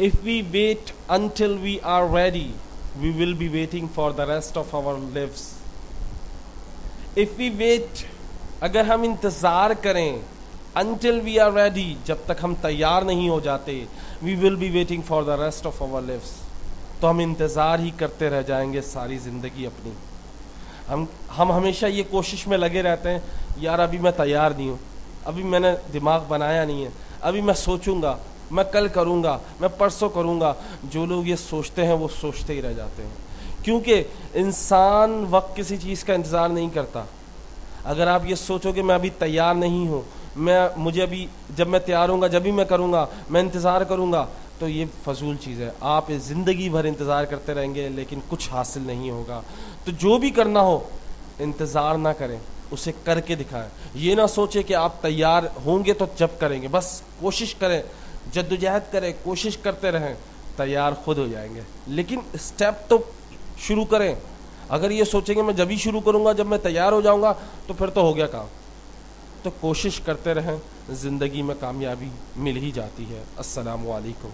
If we wait until we are ready, we will be waiting for the rest of our lives. If we wait, اگر ہم انتظار کریں until we are ready, جب تک ہم تیار نہیں ہو جاتے, we will be waiting for the rest of our lives. تو ہم انتظار ہی کرتے رہ جائیں گے ساری زندگی اپنی. ہم ہمیشہ یہ کوشش میں لگے رہتے ہیں, یار ابھی میں تیار نہیں ہوں, ابھی میں نے دماغ بنایا نہیں ہے, ابھی میں سوچوں گا, میں کل کروں گا, میں پرسوں کروں گا. جو لوگ یہ سوچتے ہیں وہ سوچتے ہی رہ جاتے ہیں, کیونکہ انسان وقت کسی چیز کا انتظار نہیں کرتا. اگر آپ یہ سوچو کہ میں ابھی تیار نہیں ہوں, مجھے ابھی جب میں تیار ہوں گا جب بھی میں کروں گا, میں انتظار کروں گا, تو یہ فضول چیز ہے. آپ زندگی بھر انتظار کرتے رہیں گے لیکن کچھ حاصل نہیں ہوگا. تو جو بھی کرنا ہو انتظار نہ کریں, اسے کر کے دکھائیں. یہ نہ سوچیں کہ آپ تیار ہوں گے تو جب کریں گے, بس کوشش کریں, جدوجہد کریں, کوشش کرتے رہیں, تیار خود ہو جائیں گے. لیکن اسٹیپ تو شروع کریں. اگر یہ سوچیں گے میں جب ہی شروع کروں گا جب میں تیار ہو جاؤں گا, تو پھر تو ہو گیا کام. تو کوشش کرتے رہیں, زندگی میں کامیابی مل ہی جاتی ہے. السلام علیکم.